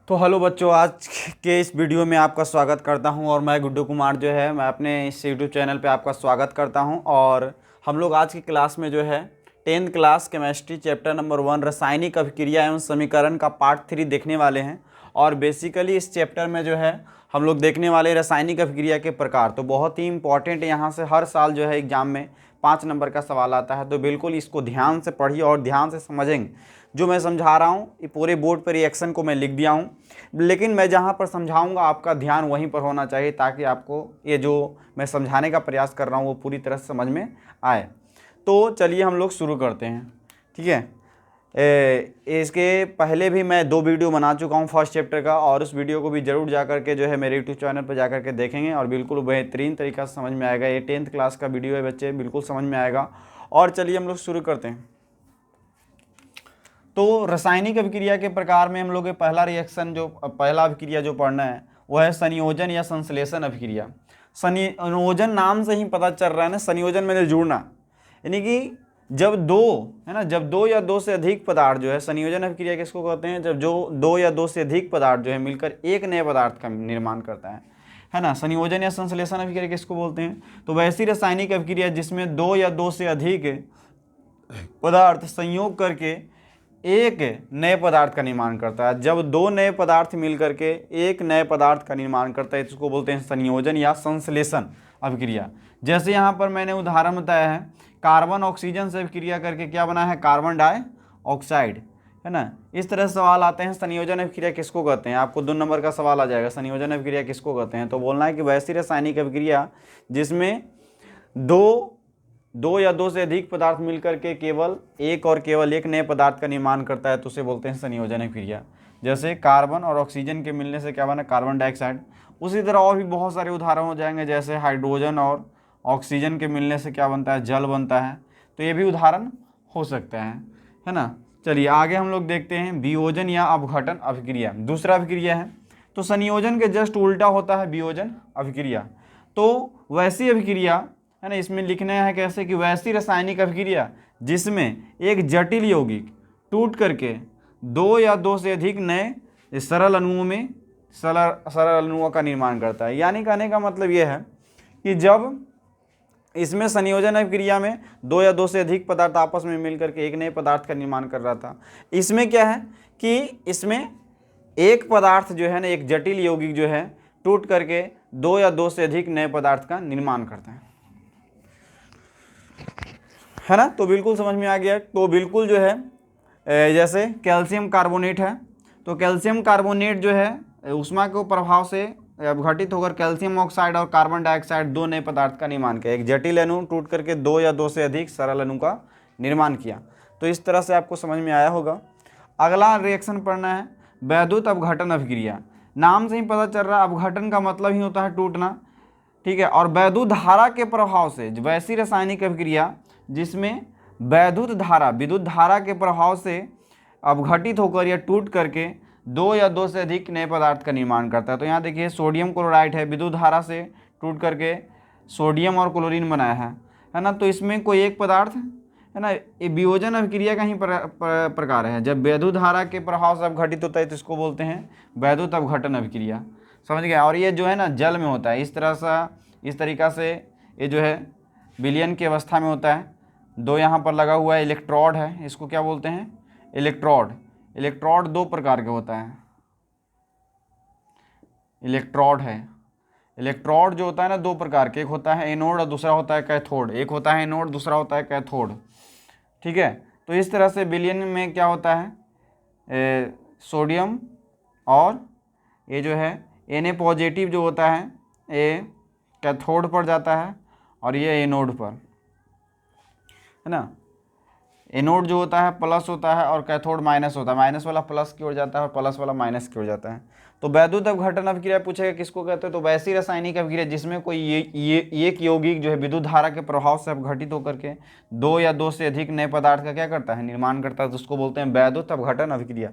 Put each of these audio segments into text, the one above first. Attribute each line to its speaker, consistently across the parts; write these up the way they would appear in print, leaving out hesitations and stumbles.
Speaker 1: तो हेलो बच्चों, आज के इस वीडियो में आपका स्वागत करता हूं और मैं गुड्डू कुमार जो है मैं अपने इस यूट्यूब चैनल पे आपका स्वागत करता हूं। और हम लोग आज की क्लास में जो है 10th class chemistry chapter number 1 रासायनिक अभिक्रिया एवं समीकरण का पार्ट 3 देखने वाले हैं। और बेसिकली इस चैप्टर में जो है हम लोग देखने वाले रासायनिक अभिक्रिया के प्रकार। तो बहुत ही इंपॉर्टेंट, यहाँ से हर साल जो है एग्जाम में 5 नंबर का सवाल आता है, तो बिल्कुल इसको ध्यान से पढ़िए और ध्यान से समझेंगे। जो मैं समझा रहा हूँ ये पूरे बोर्ड पर रिएक्शन को मैं लिख दिया हूँ, लेकिन मैं जहाँ पर समझाऊंगा आपका ध्यान वहीं पर होना चाहिए, ताकि आपको ये जो मैं समझाने का प्रयास कर रहा हूँ वो पूरी तरह से समझ में आए। तो चलिए हम लोग शुरू करते हैं, ठीक है। इसके पहले भी मैं 2 वीडियो बना चुका हूँ फर्स्ट चैप्टर का, और उस वीडियो को भी ज़रूर जा करके जो है मेरे यूट्यूब चैनल पर जा करके देखेंगे और बिल्कुल बेहतरीन तरीका से समझ में आएगा। ये 10th क्लास का वीडियो है बच्चे, बिल्कुल समझ में आएगा। और चलिए हम लोग शुरू करते हैं। तो रासायनिक अभिक्रिया के प्रकार में हम लोग पहला अभिक्रिया जो पढ़ना है वो है संयोजन या संश्लेषण अभिक्रिया। संयोजन नाम से ही पता चल रहा है ना, संयोजन में जुड़ना, यानी कि जब दो या दो से अधिक पदार्थ जो है, संयोजन अभिक्रिया किसको कहते हैं, जब जो 2 या 2 से अधिक पदार्थ जो है मिलकर एक नए पदार्थ का निर्माण करता है ना। संयोजन या संश्लेषण अभिक्रिया किसको बोलते हैं? तो वैसी रासायनिक अभिक्रिया जिसमें 2 या 2 से अधिक पदार्थ संयोग करके एक नए पदार्थ का निर्माण करता है। जब 2 नए पदार्थ मिलकर के एक नए पदार्थ का निर्माण करता है, इसको बोलते हैं संयोजन या संश्लेषण अभिक्रिया। जैसे यहाँ पर मैंने उदाहरण बताया है, कार्बन ऑक्सीजन से अभिक्रिया करके क्या बना है, कार्बन डाइऑक्साइड, है ना। इस तरह से सवाल आते हैं संयोजन अभिक्रिया किसको कहते हैं। आपको 2 नंबर का सवाल आ जाएगा, संयोजन अभिक्रिया किसको कहते हैं। तो बोलना है कि वैसी रासायनिक अभिक्रिया जिसमें दो या 2 से अधिक पदार्थ मिलकर के केवल एक नए पदार्थ का निर्माण करता है, तो उसे बोलते हैं संयोजन अभिक्रिया। जैसे कार्बन और ऑक्सीजन के मिलने से क्या बना, कार्बन डाइऑक्साइड। उसी तरह और भी बहुत सारे उदाहरण हो जाएंगे, जैसे हाइड्रोजन और ऑक्सीजन के मिलने से क्या बनता है, जल बनता है। तो ये भी उदाहरण हो सकता है ना। चलिए आगे हम लोग देखते हैं वियोजन या अपघटन अभिक्रिया, दूसरा अभिक्रिया है। तो संयोजन के जस्ट उल्टा होता है वियोजन अभिक्रिया। तो वैसी अभिक्रिया है ना, इसमें लिखना है कैसे कि वैसी रासायनिक अभिक्रिया जिसमें एक जटिल यौगिक टूट करके 2 या 2 से अधिक नए सरल अणुओं का निर्माण करता है। यानी कहने का मतलब यह है कि जब इसमें संयोजन अभिक्रिया में 2 या 2 से अधिक पदार्थ आपस में मिलकर के एक नए पदार्थ का निर्माण कर रहा था, इसमें क्या है कि इसमें एक पदार्थ जो है ना, एक जटिल यौगिक जो है टूट करके 2 या 2 से अधिक नए पदार्थ का निर्माण करता है ना। तो बिल्कुल समझ में आ गया। तो बिल्कुल जो है जैसे कैल्शियम कार्बोनेट है, तो कैल्शियम कार्बोनेट जो है ऊष्मा के प्रभाव से अपघटित होकर कैल्शियम ऑक्साइड और कार्बन डाइऑक्साइड 2 नए पदार्थ का निर्माण किया। एक जटिल अणु टूट करके 2 या 2 से अधिक सरल अणु का निर्माण किया। तो इस तरह से आपको समझ में आया होगा। अगला रिएक्शन पढ़ना है वैद्युत अपघटन अभिक्रिया। नाम से ही पता चल रहा है, अपघटन का मतलब ही होता है टूटना, ठीक है। और वैद्युत धारा के प्रभाव से, वैसी रासायनिक अभिक्रिया जिसमें विद्युत धारा के प्रभाव से अपघटित होकर या टूट करके 2 या 2 से अधिक नए पदार्थ का निर्माण करता है। तो यहाँ देखिए सोडियम क्लोराइड है, विद्युत धारा से टूट करके सोडियम और क्लोरीन बनाया है ना। तो इसमें कोई एक पदार्थ है ना, ये वियोजन अभिक्रिया का ही प्रकार है। जब विद्युत धारा के प्रभाव से अपघटित होता है तो इसको बोलते हैं वैद्युत अपघटन अभिक्रिया, समझ गए। और ये जो है ना जल में होता है, इस तरीका से ये जो है विलयन की अवस्था में होता है। 2 यहाँ पर लगा हुआ है, इलेक्ट्रोड है, इसको क्या बोलते हैं, इलेक्ट्रोड 2 प्रकार के होता है। इलेक्ट्रोड जो होता है ना 2 प्रकार के, एक होता है एनोड और दूसरा होता है कैथोड। एक होता है एनोड, दूसरा होता है कैथोड, ठीक है। तो इस तरह से विलयन में क्या होता है, सोडियम और ये जो है Na पॉजिटिव जो होता है ये कैथोड पर जाता है और ये एनोड पर, है ना। एनोड जो होता है प्लस होता है और कैथोड माइनस होता है, माइनस वाला प्लस की ओर जाता है और प्लस वाला माइनस की ओर जाता है। तो वैद्युत अपघटन अभिक्रिया पूछेगा किसको कहते हैं, तो वैसी रासायनिक अभिक्रिया जिसमें कोई एक यौगिक जो है विद्युत धारा के प्रभाव से अपघटित होकर के 2 या 2 से अधिक नए पदार्थ का क्या करता है, निर्माण करता है, तो उसको बोलते हैं वैद्युत अपघटन अभिक्रिया।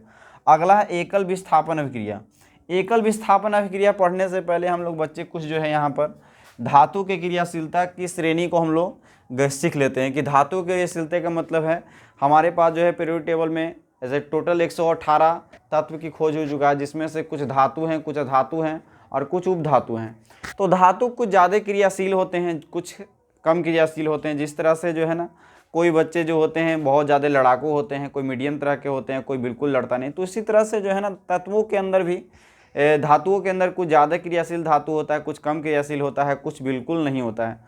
Speaker 1: अगला है एकल विस्थापन अभिक्रिया। एकल विस्थापन अभिक्रिया पढ़ने से पहले हम लोग बच्चे कुछ जो है यहाँ पर धातु के क्रियाशीलता की श्रेणी को हम लोग सीख लेते हैं कि धातु के क्रियाशीलता का मतलब है हमारे पास जो है पीरियोडिक टेबल में ऐसे टोटल 118 तत्व की खोज हो चुका है, जिसमें से कुछ धातु हैं, कुछ अधातु हैं और कुछ उपधातु हैं। तो धातु कुछ ज़्यादा क्रियाशील होते हैं, कुछ कम क्रियाशील होते हैं। जिस तरह से जो है ना, कोई बच्चे जो होते हैं बहुत ज़्यादा लड़ाकू होते हैं, कोई मीडियम तरह के होते हैं, कोई बिल्कुल लड़ता नहीं। तो इसी तरह से जो है ना, तत्वों के अंदर भी धातुओं के अंदर कुछ ज़्यादा क्रियाशील धातु होता है, कुछ कम क्रियाशील होता है, कुछ बिल्कुल नहीं होता है।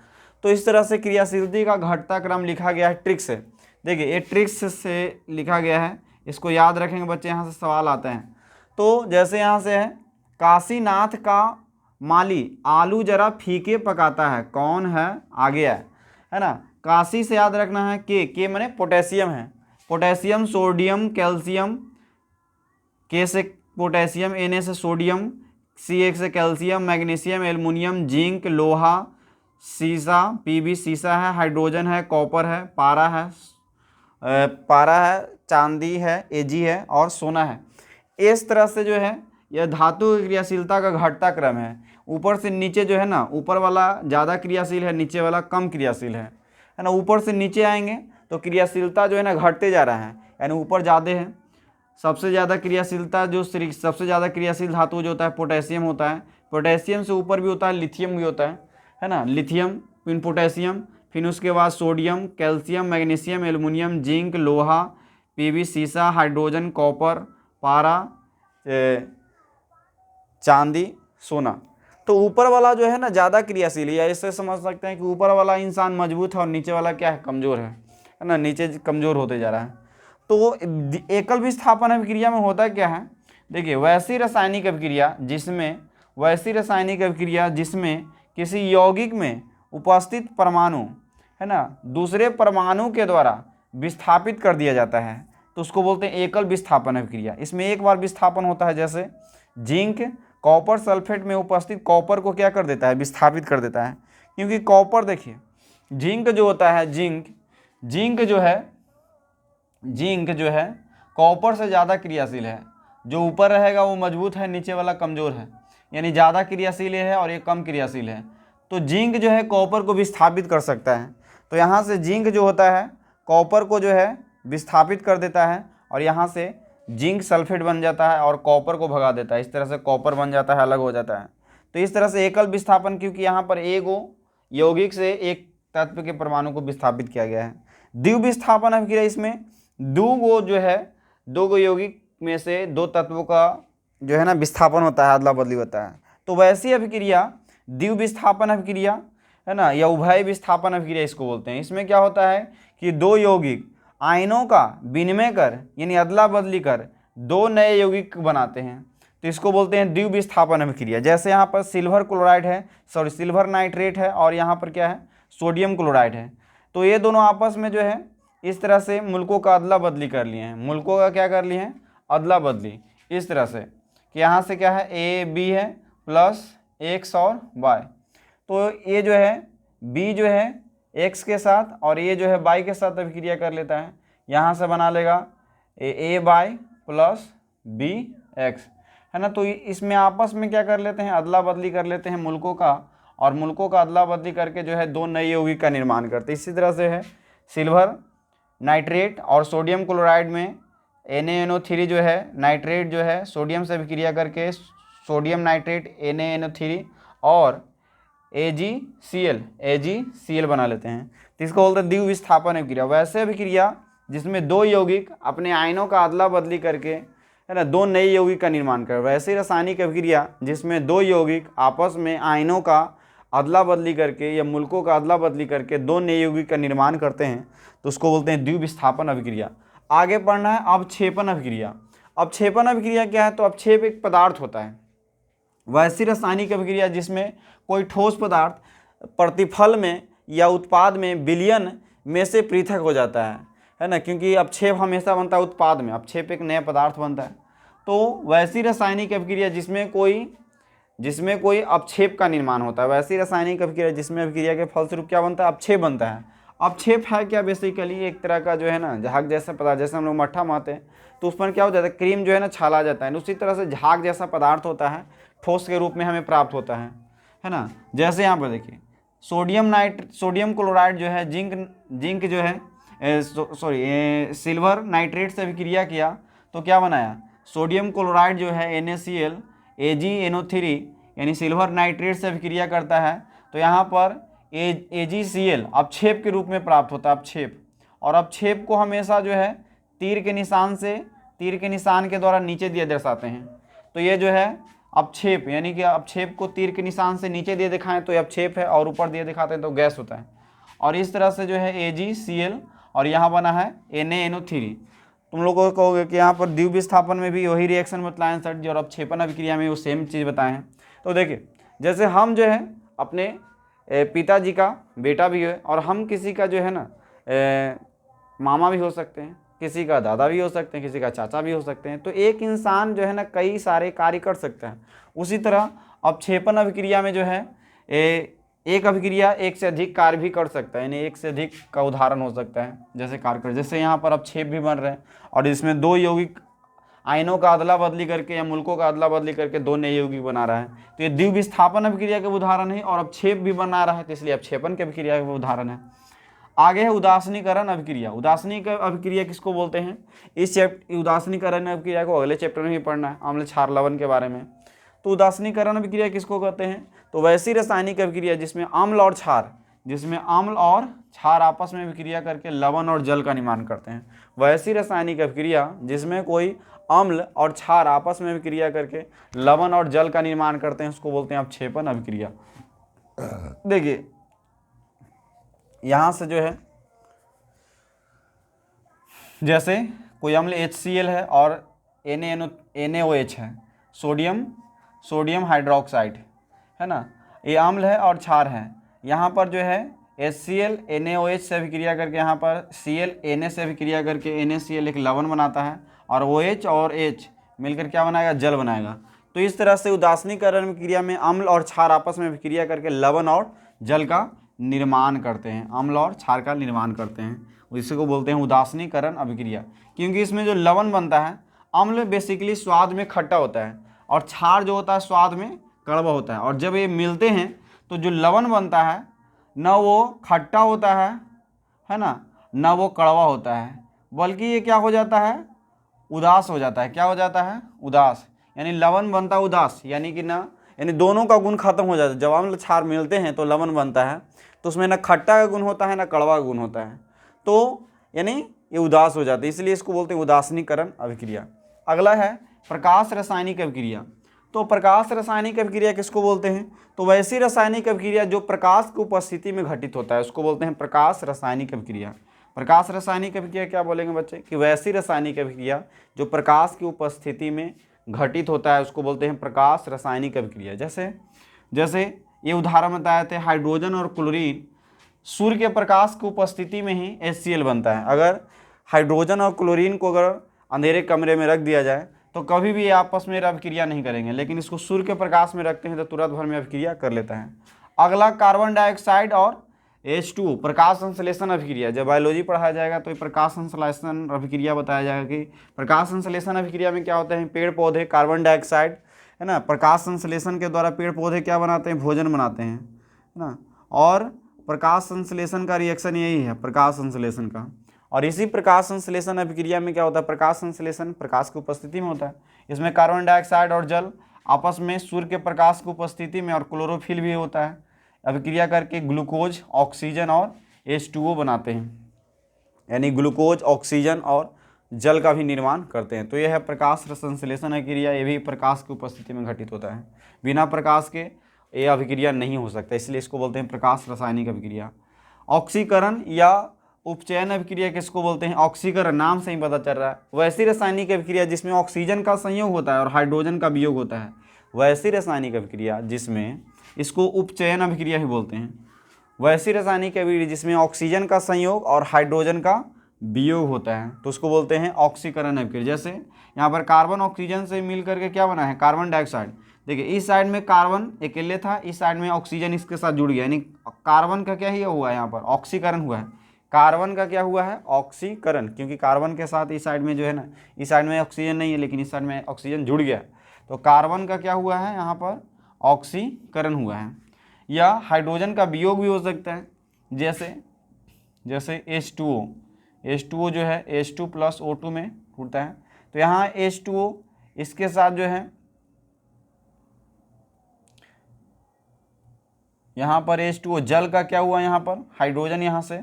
Speaker 1: तो इस तरह से क्रियाशीलता का घटता क्रम लिखा गया है ट्रिक्स से। देखिए ये ट्रिक्स से लिखा गया है, इसको याद रखेंगे बच्चे, यहाँ से सवाल आते हैं। तो जैसे यहाँ से है, काशीनाथ का माली आलू जरा फीके पकाता है, कौन है? आगे है ना। काशी से याद रखना है, के माने पोटेशियम है, पोटेशियम, सोडियम, कैल्शियम, के से पोटेशियम, Na से सोडियम, Ca से कैल्शियम, मैग्नीशियम, एल्युमिनियम, जिंक, लोहा, सीसा, Pb सीसा है, हाइड्रोजन है, कॉपर है, पारा है, चांदी है, Ag है और सोना है। इस तरह से जो है यह धातु की क्रियाशीलता का घटता क्रम है। ऊपर से नीचे जो है ना, ऊपर वाला ज़्यादा क्रियाशील है, नीचे वाला कम क्रियाशील है ना। ऊपर से नीचे आएंगे तो क्रियाशीलता जो है ना घटते जा रहा है, यानी ऊपर ज़्यादा है। सबसे ज़्यादा क्रियाशीलता जो सबसे ज़्यादा क्रियाशील धातु जो होता है पोटेशियम होता है। पोटेशियम से ऊपर भी होता है लिथियम भी होता है ना। लिथियम, फिर पोटेशियम, फिर उसके बाद sodium, calcium, magnesium, aluminium, zinc, लोहा, Pb सीसा, हाइड्रोजन, कॉपर, पारा, चांदी, सोना। तो ऊपर वाला जो है ना ज़्यादा क्रियाशील है, या इससे समझ सकते हैं कि ऊपर वाला इंसान मजबूत है और नीचे वाला क्या है? कमज़ोर है ना। नीचे कमज़ोर होते जा रहा है। तो एकल विस्थापन अभिक्रिया में होता क्या है? देखिए, वैसी रासायनिक अभिक्रिया जिसमें किसी यौगिक में उपस्थित परमाणु है ना दूसरे परमाणु के द्वारा विस्थापित कर दिया जाता है, तो उसको बोलते हैं एकल विस्थापन अभिक्रिया। इसमें एक बार विस्थापन होता है। जैसे जिंक कॉपर सल्फेट में उपस्थित कॉपर को क्या कर देता है? विस्थापित कर देता है। क्योंकि कॉपर, देखिए जिंक जो होता है, जिंक जो है कॉपर से ज़्यादा क्रियाशील है। जो ऊपर रहेगा वो मजबूत है, नीचे वाला कमज़ोर है, यानी ज़्यादा क्रियाशील है और ये कम क्रियाशील है। तो जिंक जो है कॉपर को विस्थापित कर सकता है। तो यहाँ से जिंक जो होता है कॉपर को जो है विस्थापित कर देता है, और यहाँ से जिंक सल्फेट बन जाता है और कॉपर को भगा देता है। इस तरह से कॉपर बन जाता है, अलग हो जाता है। तो इस तरह से एकल विस्थापन, क्योंकि यहाँ पर एगो यौगिक से एक तत्व के परमाणु को विस्थापित किया गया है। द्विविस्थापन अभिक्रिया, इसमें दो गो यौगिक में से दो तत्वों का जो है ना विस्थापन होता है, अदला बदली होता है। तो वैसी अभिक्रिया द्विविस्थापन अभिक्रिया है ना, या उभय विस्थापन अभिक्रिया इसको बोलते हैं। इसमें क्या होता है कि दो यौगिक आयनों का विनिमय कर, यानी अदला बदली कर दो नए यौगिक बनाते हैं, तो इसको बोलते हैं द्विविस्थापन अभिक्रिया। जैसे यहाँ पर सिल्वर नाइट्रेट है और यहाँ पर क्या है? सोडियम क्लोराइड है। तो ये दोनों आपस में जो है इस तरह से मुल्कों का अदला बदली कर लिए हैं। मुल्कों का क्या कर लिए हैं? अदला बदली। इस तरह से कि यहाँ से क्या है? A B है प्लस X और Y। तो ये जो है B जो है X के साथ और ये जो है Y के साथ अभिक्रिया कर लेता है। यहाँ से बना लेगा AY प्लस BX, है ना। तो इसमें आपस में क्या कर लेते हैं? अदला बदली कर लेते हैं मुल्कों का, और मुल्कों का अदला बदली करके जो है दो नए यौगिक का निर्माण करते हैं। इसी तरह से है सिल्वर नाइट्रेट और सोडियम क्लोराइड में NaNO3 जो है नाइट्रेट जो है सोडियम से अभिक्रिया करके सोडियम नाइट्रेट NaNO3 और AgCl बना लेते हैं। तो इसको बोलते हैं द्विविस्थापन अभिक्रिया। वैसे अभिक्रिया जिसमें दो यौगिक अपने आयनों का अदला बदली करके है ना दो नए यौगिक का निर्माण कर। वैसे रासायनिक अभिक्रिया जिसमें दो यौगिक आपस में आयनों का अदला बदली करके या मुल्कों का अदला बदली करके दो नए यौगिक का निर्माण करते हैं, तो उसको बोलते हैं द्विविस्थापन अभिक्रिया। आगे पढ़ना है अवक्षेपण अभिक्रिया। अवक्षेपण अभिक्रिया क्या है? तो अवक्षेप एक पदार्थ होता है। वैसी रासायनिक अभिक्रिया जिसमें कोई ठोस पदार्थ प्रतिफल में या उत्पाद में विलयन में से पृथक हो जाता है ना। क्योंकि अवक्षेप हमेशा बनता है उत्पाद में, अवक्षेप एक नया पदार्थ बनता है। तो वैसी रासायनिक अभिक्रिया जिसमें कोई अवक्षेप का निर्माण होता है, वैसी रासायनिक अभिक्रिया जिसमें अभिक्रिया के फलस्वरूप क्या बनता है? अवक्षेप बनता है। अवक्षेप है क्या? बेसिकली एक तरह का जो है ना झाग जैसा पदार्थ। जैसे हम लोग मट्ठा मारते हैं तो उस पर क्या हो जाता है? क्रीम जो है ना छाला जाता है। उसी तरह से झाग जैसा पदार्थ होता है, ठोस के रूप में हमें प्राप्त होता है ना। जैसे यहाँ पर देखिए सोडियम क्लोराइड जो है जिंक जो है सिल्वर नाइट्रेट से अभिक्रिया किया तो क्या बनाया, सोडियम क्लोराइड जो है NaCl AgNO3 यानी सिल्वर नाइट्रेट से अभिक्रिया करता है तो यहाँ पर AgCl अपक्षेप के रूप में प्राप्त होता है, अपक्षेप। और अपक्षेप को हमेशा जो है तीर के निशान के द्वारा नीचे दिए दर्शाते हैं। तो ये जो है अपक्षेप, यानी कि अपक्षेप को तीर के निशान से नीचे दिए दिखाएं तो ये अपक्षेप है, और ऊपर दिए दिखाते हैं तो गैस होता है। और इस तरह से जो है AgCl और यहाँ बना है NaNO3। तुम लोगों को कहोगे कि यहाँ पर द्वितीय विस्थापन में भी वही रिएक्शन बतलाएं सर जी, और अपक्षेपण अभिक्रिया में वो सेम चीज़ बताएं। तो देखिए, जैसे हम जो है अपने पिताजी का बेटा भी है, और हम किसी का जो है ना मामा भी हो सकते हैं, किसी का दादा भी हो सकते हैं, किसी का चाचा भी हो सकते हैं। तो एक इंसान जो है ना कई सारे कार्य कर सकता है। उसी तरह अपक्षेपण अभिक्रिया में जो है एक अभिक्रिया एक से अधिक कार्य भी कर सकता है, यानी एक से अधिक का उदाहरण हो सकता है जैसे कार्य कर, जैसे यहाँ पर अपक्षेप भी बन रहे हैं और इसमें दो यौगिक आयनों का अदला बदली करके या मूलकों का अदला बदली करके दो नए यौगिक बना रहा है। तो ये द्वितीय विस्थापन अभिक्रिया के उदाहरण है, और अपक्षेप भी बना रहा है तो इसलिए अपक्षेपण की अभिक्रिया के उदाहरण है। आगे है उदासीनीकरण अभिक्रिया। उदासीनीकरण अभिक्रिया किसको बोलते हैं, इस उदासीनीकरण अभिक्रिया को अगले चैप्टर में ही पढ़ना है, अम्ल क्षार लवण के बारे में। तो उदासीनीकरण अभिक्रिया किसको कहते हैं, तो वैसी रासायनिक अभिक्रिया जिसमें अम्ल और क्षार आपस में अभिक्रिया करके लवण और जल का निर्माण करते हैं। वैसी रासायनिक अभिक्रिया जिसमें कोई अम्ल और क्षार आपस में अभिक्रिया करके लवण और जल का निर्माण करते हैं उसको बोलते हैं अपक्षेपण अभिक्रिया। देखिए यहाँ से जो है जैसे कोई अम्ल HCl है और NaOH है, सोडियम हाइड्रोक्साइड है ना, ये अम्ल है और क्षार है। यहाँ पर जो है HCl NaOH से अभिक्रिया करके यहाँ पर Cl Na से अभिक्रिया करके NaCl एक लवण बनाता है, और OH और H मिलकर क्या बनाएगा, जल बनाएगा। तो इस तरह से उदासीनीकरण क्रिया में अम्ल और क्षार आपस में अभिक्रिया करके लवण और जल का निर्माण करते हैं, अम्ल और क्षार का निर्माण करते हैं, इसी को बोलते हैं उदासीनीकरण अभिक्रिया। क्योंकि इसमें जो लवण बनता है, अम्ल बेसिकली स्वाद में खट्टा होता है और क्षार जो होता है स्वाद में कड़वा होता है, और जब ये मिलते हैं तो जो लवण बनता है न वो खट्टा होता है ना, न वो कड़वा होता है, बल्कि ये क्या हो जाता है, उदास हो जाता है। क्या हो जाता है, उदास, यानी लवण बनता है उदास, यानी कि ना, यानी दोनों का गुण खत्म हो जाता है। जब अम्ल क्षार मिलते हैं तो लवण बनता है, तो उसमें ना खट्टा का गुण होता है ना कड़वा का गुण होता है, तो यानी ये उदास हो जाता है, इसलिए इसको बोलते हैं उदासीनीकरण अभिक्रिया। अगला है प्रकाश रासायनिक अभिक्रिया। तो प्रकाश रासायनिक अभिक्रिया किसको बोलते हैं, तो वैसी रासायनिक अभिक्रिया जो प्रकाश की उपस्थिति में घटित होता है उसको बोलते हैं प्रकाश रासायनिक अभिक्रिया। प्रकाश रासायनिक अभिक्रिया क्या बोलेंगे बच्चे, कि वैसी रासायनिक अभिक्रिया जो प्रकाश की उपस्थिति में घटित होता है उसको बोलते हैं प्रकाश रासायनिक अभिक्रिया। जैसे ये उदाहरण बताए थे, हाइड्रोजन और क्लोरीन सूर्य के प्रकाश की उपस्थिति में ही HCl बनता है। अगर हाइड्रोजन और क्लोरीन को अगर अंधेरे कमरे में रख दिया जाए तो कभी भी आपस में अभिक्रिया नहीं करेंगे, लेकिन इसको सूर्य के प्रकाश में रखते हैं तो तुरंत भर में अभिक्रिया कर लेता है। अगला कार्बन डाइऑक्साइड और H2 प्रकाश संश्लेषण अभिक्रिया। जब बायोलॉजी पढ़ाया जाएगा तो प्रकाश संश्लेषण अभिक्रिया बताया जाएगा कि प्रकाश संश्लेषण अभिक्रिया में क्या होता है, पेड़ पौधे कार्बन डाइऑक्साइड है ना, प्रकाश संश्लेषण के द्वारा पेड़ पौधे क्या बनाते हैं, भोजन बनाते हैं है ना, और प्रकाश संश्लेषण का रिएक्शन यही है, प्रकाश संश्लेषण का। और इसी प्रकाश संश्लेषण अभिक्रिया में क्या होता है, प्रकाश संश्लेषण प्रकाश की उपस्थिति में होता है। इसमें कार्बन डाइऑक्साइड और जल आपस में सूर्य के प्रकाश की उपस्थिति में और क्लोरोफिल भी होता है, अभिक्रिया करके ग्लूकोज ऑक्सीजन और H2O बनाते हैं, यानी ग्लूकोज ऑक्सीजन और जल का भी निर्माण करते हैं। तो यह है प्रकाश संश्लेषण अभिक्रिया, ये भी प्रकाश की उपस्थिति में घटित होता है, बिना प्रकाश के ये अभिक्रिया नहीं हो सकता, इसलिए इसको बोलते हैं प्रकाश रासायनिक अभिक्रिया। ऑक्सीकरण या उपचयन अभिक्रिया किसको बोलते हैं, ऑक्सीकरण नाम से ही पता चल रहा है, वैसी रासायनिक अभिक्रिया जिसमें ऑक्सीजन का संयोग होता है और हाइड्रोजन का वियोग होता है, वैसी रासायनिक अभिक्रिया जिसमें, इसको उपचयन अभिक्रिया ही बोलते हैं। वैसी रासायनिक अभिक्रिया जिसमें ऑक्सीजन का संयोग और हाइड्रोजन का वियोग होता है तो उसको बोलते हैं ऑक्सीकरण अभिक्रिया। जैसे यहाँ पर कार्बन ऑक्सीजन से मिल करके क्या बना है, कार्बन डाइऑक्साइड। देखिए इस साइड में कार्बन अकेले था, इस साइड में ऑक्सीजन इसके साथ जुड़ गया, यानी कार्बन का क्या ही हुआ है, यहाँ पर ऑक्सीकरण हुआ है। कार्बन का क्या हुआ है, ऑक्सीकरण, क्योंकि कार्बन के साथ इस साइड में जो है ना, इस साइड में ऑक्सीजन नहीं है लेकिन इस साइड में ऑक्सीजन जुड़ गया, तो कार्बन का क्या हुआ है, यहाँ पर ऑक्सीकरण हुआ है। या हाइड्रोजन का वियोग भी हो सकता है, जैसे H2O, H2O जो है H2 प्लस O2 में टूटता है। तो यहाँ H2O इसके साथ जो है यहाँ पर H2O जल का क्या हुआ, यहाँ पर हाइड्रोजन यहाँ से